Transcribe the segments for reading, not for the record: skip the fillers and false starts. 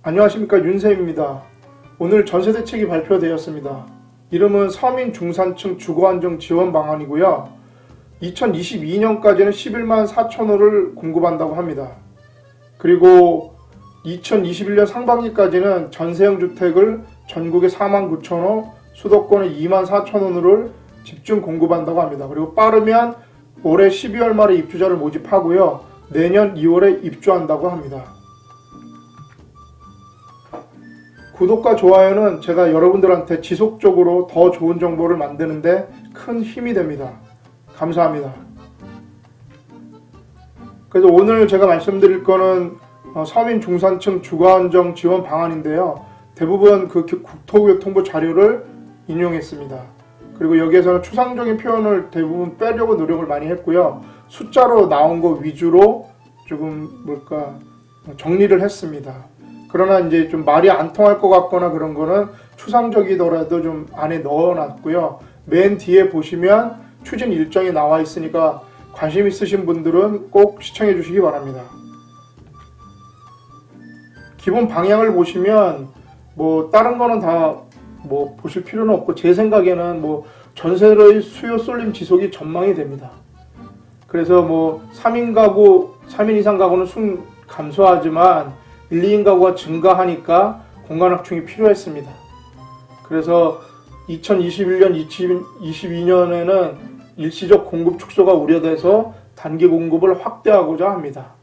안녕하십니까, 윤쌤입니다. 오늘 전세대책이 발표되었습니다. 이름은 서민 중산층 주거안정 지원 방안이고요. 2022년까지는 11만 4천호를 공급한다고 합니다. 그리고 2021년 상반기까지는 전세형 주택을 전국에 4만 9천호, 수도권에 2만 4천호를 집중 공급한다고 합니다. 그리고 빠르면 올해 12월 말에 입주자를 모집하고요. 내년 2월에 입주한다고 합니다. 구독과 좋아요는 제가 여러분들한테 지속적으로 더 좋은 정보를 만드는데 큰 힘이 됩니다. 감사합니다. 그래서 오늘 제가 말씀드릴 거는 서민 중산층 주거안정 지원 방안인데요. 대부분 그 국토교통부 자료를 인용했습니다. 그리고 여기에서는 추상적인 표현을 대부분 빼려고 노력을 많이 했고요. 숫자로 나온 거 위주로 조금 정리를 했습니다. 그러나 이제 좀 말이 안 통할 것 같거나 그런 거는 추상적이더라도 좀 안에 넣어놨고요. 맨 뒤에 보시면 추진 일정이 나와 있으니까 관심 있으신 분들은 꼭 시청해 주시기 바랍니다. 기본 방향을 보시면 다른 거는 다 보실 필요는 없고, 제 생각에는 전세의 수요 쏠림 지속이 전망이 됩니다. 그래서 3인 가구, 3인 이상 가구는 순 감소하지만 1, 2인 가구가 증가하니까 공간 확충이 필요했습니다. 그래서 2021년, 2022년에는 일시적 공급 축소가 우려돼서 단기 공급을 확대하고자 합니다.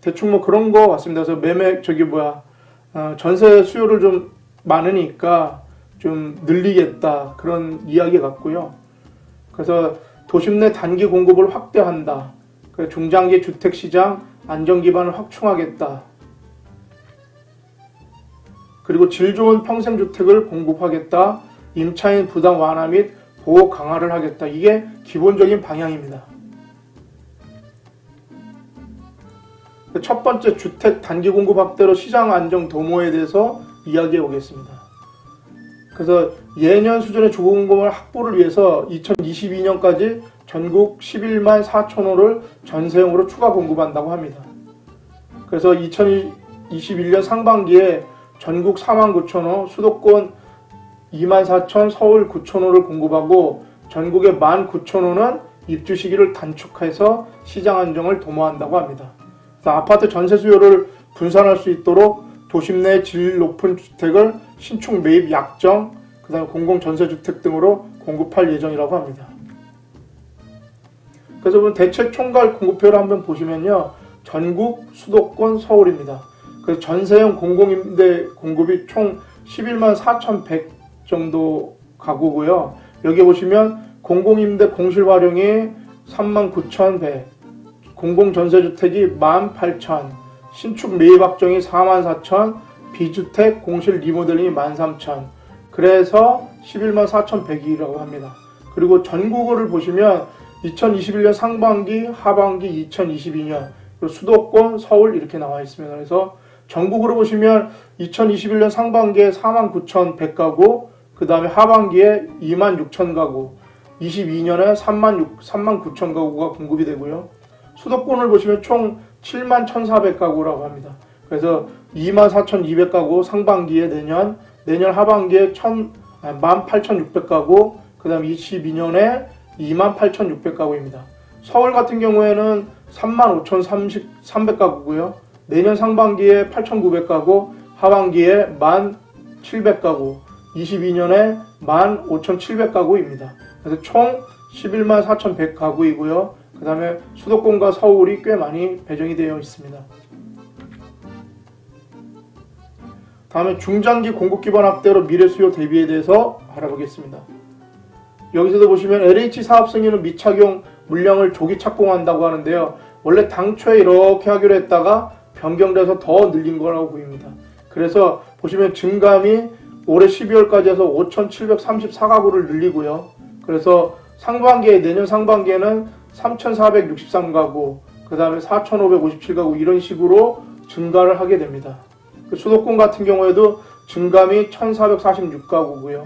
대충 그런 거 같습니다. 그래서 전세 수요를 좀 많으니까 좀 늘리겠다, 그런 이야기 같고요. 그래서 도심 내 단기 공급을 확대한다. 중장기 주택시장 안정 기반을 확충하겠다. 그리고 질 좋은 평생주택을 공급하겠다. 임차인 부담 완화 및 보호 강화를 하겠다. 이게 기본적인 방향입니다. 첫 번째, 주택 단기 공급 확대로 시장 안정 도모에 대해서 이야기해 보겠습니다. 그래서 예년 수준의 주거 공급을 확보를 위해서 2022년까지 전국 11만 4천호를 전세형으로 추가 공급한다고 합니다. 그래서 2021년 상반기에 전국 4만 9천호, 수도권 2만 4천, 서울 9천호를 공급하고 전국의 1만 9천호는 입주 시기를 단축해서 시장 안정을 도모한다고 합니다. 그래서 아파트 전세 수요를 분산할 수 있도록 도심 내 질 높은 주택을 신축 매입 약정, 그 다음에 공공전세주택 등으로 공급할 예정이라고 합니다. 그래서 대책 총괄 공급표를 한번 보시면요. 전국, 수도권, 서울입니다. 그래서 전세형 공공임대 공급이 총 11만 4,100 정도 가구고요. 여기 보시면 공공임대 공실 활용이 3만 9,100, 공공전세주택이 18,000, 신축 매입 확정이 4만 4천, 비주택 공실 리모델링이 13,000. 그래서 11만 4,100이라고 합니다. 그리고 전국을 보시면 2021년 상반기, 하반기 2022년, 수도권, 서울 이렇게 나와 있습니다. 그래서 전국으로 보시면 2021년 상반기에 4만 9,100가구, 그 다음에 하반기에 2만 6천 가구, 22년에 3만 9천 가구가 공급이 되고요. 수도권을 보시면 총 7만 1,400가구라고 합니다. 그래서 2만 4,200가구 상반기에 내년 하반기에 18,600가구, 그 다음 22년에 28,600가구입니다. 서울 같은 경우에는 35,300가구고요. 내년 상반기에 8,900가구, 하반기에 1,700가구, 22년에 15,700가구입니다. 그래서 총 11만 4,100가구이고요. 그 다음에 수도권과 서울이 꽤 많이 배정이 되어 있습니다. 다음에 중장기 공급 기반 확대로 미래 수요 대비에 대해서 알아보겠습니다. 여기서도 보시면 LH 사업 승인은 미착용 물량을 조기 착공한다고 하는데요. 원래 당초에 이렇게 하기로 했다가 변경돼서 더 늘린 거라고 보입니다. 그래서 보시면 증감이 올해 12월까지 해서 5,734가구를 늘리고요. 그래서 내년 상반기에는 3,463가구, 그 다음에 4,557가구 이런 식으로 증가를 하게 됩니다. 수도권 같은 경우에도 증감이 1,446가구고요.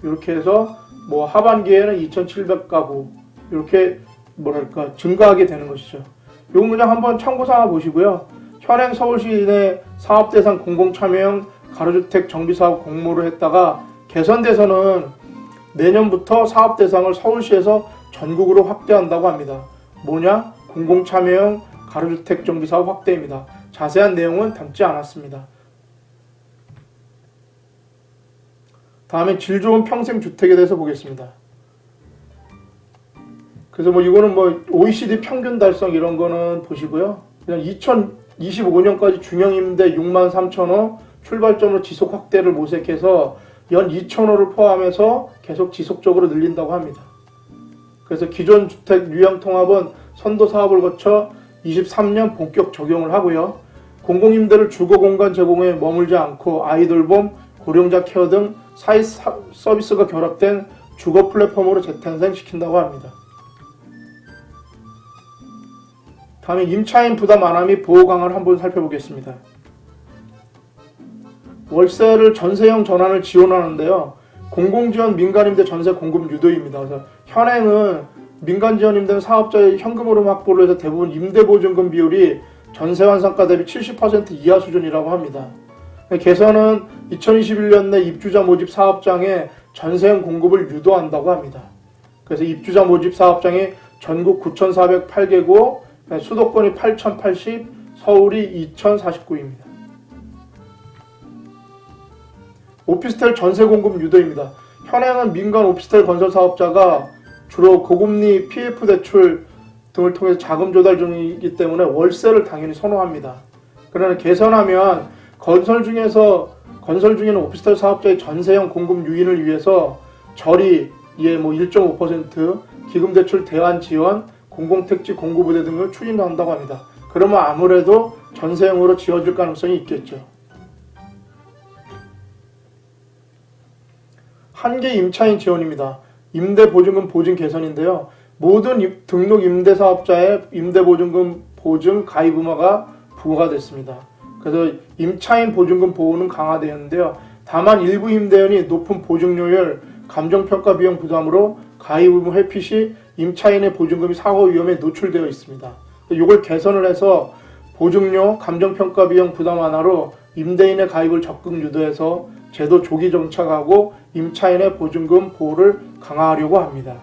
이렇게 해서 하반기에는 2,700가구 이렇게 증가하게 되는 것이죠. 이 문장 한번 참고 삼아 보시고요. 현행 서울시 내 사업대상 공공참여형 가로주택 정비사업 공모를 했다가 개선돼서는 내년부터 사업대상을 서울시에서 전국으로 확대한다고 합니다. 뭐냐? 공공참여형 가로주택 정비사업 확대입니다. 자세한 내용은 담지 않았습니다. 다음에 질 좋은 평생주택에 대해서 보겠습니다. 그래서 뭐 이거는 뭐 OECD 평균 달성 이런 거는 보시고요. 그냥 2025년까지 중형임대 63,000호 출발점으로 지속 확대를 모색해서 연 2,000호를 포함해서 계속 지속적으로 늘린다고 합니다. 그래서 기존 주택 유형 통합은 선도 사업을 거쳐 23년 본격 적용을 하고요. 공공임대를 주거 공간 제공에 머물지 않고 아이돌봄, 고령자 케어 등 사회 서비스가 결합된 주거 플랫폼으로 재탄생시킨다고 합니다. 다음에 임차인 부담 완화 및 보호 강화를 한번 살펴보겠습니다. 월세를 전세형 전환을 지원하는데요. 공공지원 민간임대 전세 공급 유도입니다. 그래서 현행은 민간지원임대는 사업자의 현금으로 확보를 해서 대부분 임대보증금 비율이 전세 완성가 대비 70% 이하 수준이라고 합니다. 개선은 2021년 내 입주자 모집 사업장에 전세형 공급을 유도한다고 합니다. 그래서 입주자 모집 사업장이 전국 9,408개고 수도권이 8,080, 서울이 2,049입니다. 오피스텔 전세 공급 유도입니다. 현행은 민간 오피스텔 건설 사업자가 주로 고금리 PF 대출 등을 통해서 자금 조달 중이기 때문에 월세를 당연히 선호합니다. 그러나 개선하면 건설 중에는 오피스텔 사업자의 전세형 공급 유인을 위해서 절이 1.5%, 기금대출 대안 지원, 공공택지 공급부대 등을 추진한다고 합니다. 그러면 아무래도 전세형으로 지어질 가능성이 있겠죠. 한계 임차인 지원입니다. 임대보증금 보증 개선인데요. 모든 등록 임대사업자의 임대보증금 보증 가입 의무가 부과가 됐습니다. 그래서 임차인 보증금 보호는 강화되었는데요. 다만 일부 임대인이 높은 보증료율, 감정평가 비용 부담으로 가입 의무 회피 시 임차인의 보증금이 사고 위험에 노출되어 있습니다. 이걸 개선을 해서 보증료, 감정평가 비용 부담 완화로 임대인의 가입을 적극 유도해서 제도 조기 정착하고 임차인의 보증금 보호를 강화하려고 합니다.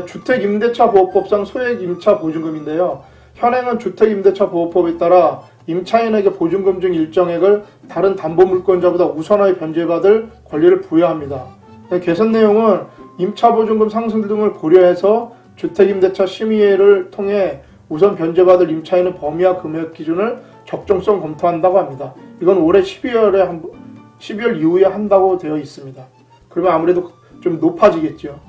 주택임대차 보호법상 소액 임차 보증금인데요. 현행은 주택임대차 보호법에 따라 임차인에게 보증금 중 일정액을 다른 담보물권자보다 우선하게 변제받을 권리를 부여합니다. 개선 내용은 임차보증금 상승 등을 고려해서 주택임대차 심의회를 통해 우선 변제받을 임차인의 범위와 금액 기준을 적정성 검토한다고 합니다. 이건 올해 12월 이후에 한다고 되어 있습니다. 그러면 아무래도 좀 높아지겠죠.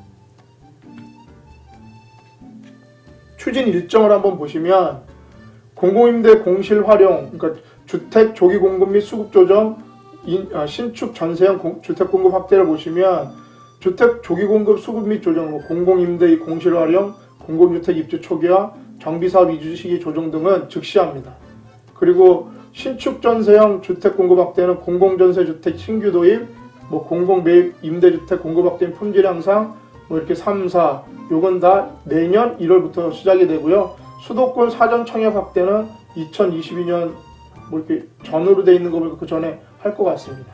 추진 일정을 한번 보시면 공공임대 공실 활용, 그러니까 주택 조기 공급 및 수급 조정, 신축 전세형 주택 공급 확대를 보시면 주택 조기 공급 수급 및 조정, 공공임대 공실 활용, 공공주택 입주 초기화, 정비사업 이주 시기 조정 등은 즉시합니다. 그리고 신축 전세형 주택 공급 확대는 공공전세 주택 신규 도입, 공공매입 임대주택 공급 확대 품질 향상, 이렇게 3, 4 요건 다 내년 1월부터 시작이 되고요. 수도권 사전 청약 확대는 2022년 이렇게 전으로 돼 있는 거 보니까 그 전에 할 것 같습니다.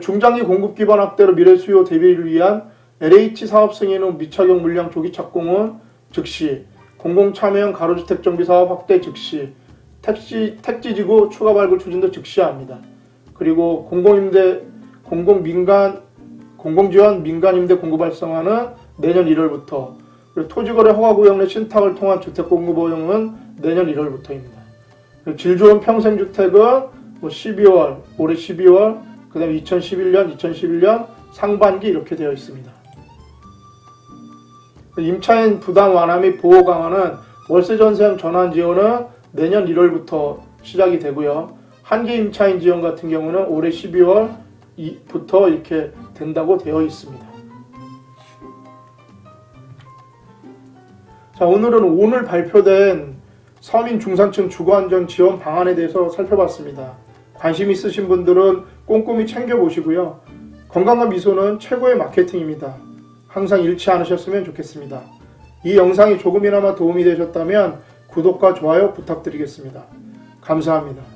중장기 공급 기반 확대로 미래 수요 대비를 위한 LH 사업 승인 후 미착용 물량 조기 착공은 즉시, 공공참여형 가로주택 정비 사업 확대 즉시, 택지지구 추가 발굴 추진도 즉시합니다. 그리고 공공지원 민간임대 공급 활성화는 내년 1월부터, 그리고 토지거래 허가구역 내 신탁을 통한 주택 공급 허용은 내년 1월부터입니다. 질 좋은 평생주택은 올해 12월, 그 다음에 2011년 상반기 이렇게 되어 있습니다. 임차인 부담 완화 및 보호 강화는 월세 전세형 전환 지원은 내년 1월부터 시작이 되고요. 한계 임차인 지원 같은 경우는 올해 12월부터 이렇게 된다고 되어 있습니다. 자, 오늘은 오늘 발표된 서민 중산층 주거안정 지원 방안에 대해서 살펴봤습니다. 관심 있으신 분들은 꼼꼼히 챙겨보시고요. 건강과 미소는 최고의 마케팅입니다. 항상 잃지 않으셨으면 좋겠습니다. 이 영상이 조금이나마 도움이 되셨다면 구독과 좋아요 부탁드리겠습니다. 감사합니다.